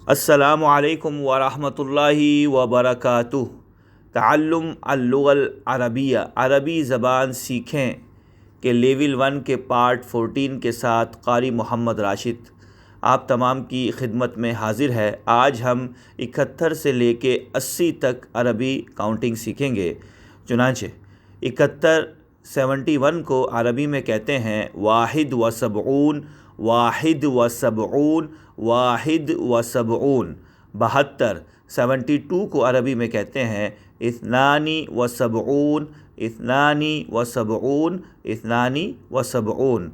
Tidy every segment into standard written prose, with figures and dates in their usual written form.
السلام علیکم ورحمۃ اللہ وبرکاتہ۔ تعلم اللغة العربیہ، عربی زبان سیکھیں کے لیول 1 کے پارٹ 14 کے ساتھ قاری محمد راشد آپ تمام کی خدمت میں حاضر ہے۔ آج ہم 71 سے لے کے 80 تک عربی کاؤنٹنگ سیکھیں گے۔ چنانچہ 71 کو عربی میں کہتے ہیں واحد و سبعون، واحد و سبعون، واحد و سبعون۔ 72 کو عربی میں کہتے ہیں اثنانی و سبعون، اثنانی و سبعون، اثنانی و سبعون۔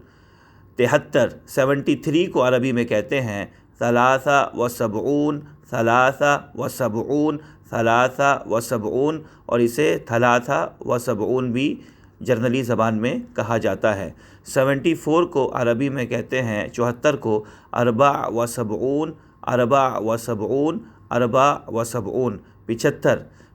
73 کو عربی میں کہتے ہیں ثلاثہ و سبعون، ثلاثہ و سبعون، ثلاثہ و سبعون، اور اسے ثلاثہ و سبعون بھی جرنلی زبان میں کہا جاتا ہے۔ 74 کو عربی میں کہتے ہیں 74 کو اربع و سبعون، اربع و سبعون، اربع و سبعون۔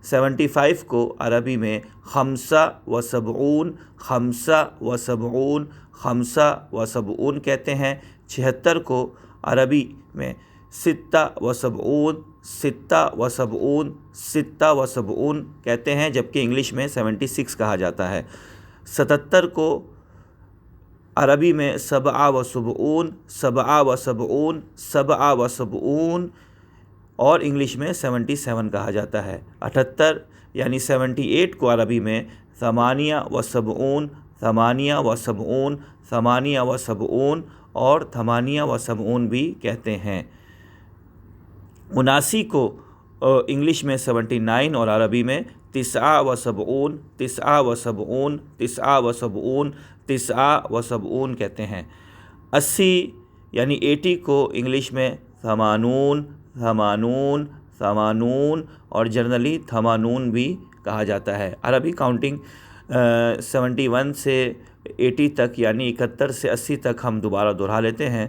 75 کو عربی میں خمسہ و سبعون، خمسہ و سبعون، خمسہ و سبعون کہتے ہیں۔ 76 کو عربی میں ستہ و سبعون، ستہ و سبعون، ستہ و سبعون کہتے ہیں، جبکہ انگلش میں 76 کہا جاتا ہے۔ 77 کو عربی میں سبع و سبعون، سبع و سبعون، سبع و سبعون، اور انگلش میں 77 کہا جاتا ہے۔ 78 کو عربی میں ثمانیہ و سبعون، ثمانیہ و سبعون، ثمانیہ و سبعون، اور ثمانیہ و سبعون بھی کہتے ہیں۔ 79 کو انگلش میں 79 اور عربی میں تسعہ و سبعون، تسعہ و سبعون، تسعہ و سبعون، تسعہ و سبعون کہتے ہیں۔ 80 کو انگلش میں ثمانون، ثمانون، ثمانون، اور جنرلی ثمانون بھی کہا جاتا ہے۔ عربی کاؤنٹنگ 71 سے 80 تک، یعنی 71 سے 80 تک ہم دوبارہ دہرا لیتے ہیں۔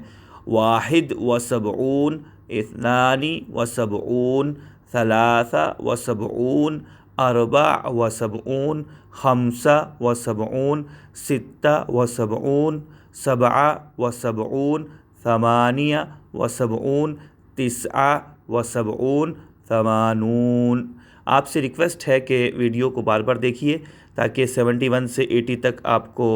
واحد و سبعون، اثنانی و سبعون، ثلاثہ و سبعون، اربع و سبعون، خمسہ و سبعون، ستہ و سبعون، سبعہ و سبعون، ثمانیہ و سبعون، تسعہ و سبعون، ثمانون۔ آپ سے ریکویسٹ ہے کہ ویڈیو کو بار بار دیکھیے تاکہ 71 سے 80 تک آپ کو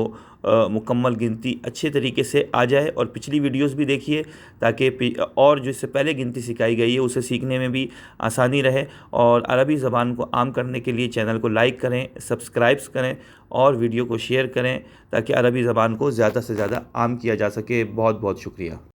مکمل گنتی اچھے طریقے سے آ جائے، اور پچھلی ویڈیوز بھی دیکھیے تاکہ اور جو اس سے پہلے گنتی سکھائی گئی ہے اسے سیکھنے میں بھی آسانی رہے۔ اور عربی زبان کو عام کرنے کے لیے چینل کو لائک کریں، سبسکرائبس کریں، اور ویڈیو کو شیئر کریں تاکہ عربی زبان کو زیادہ سے زیادہ عام کیا جا سکے۔ بہت بہت شکریہ۔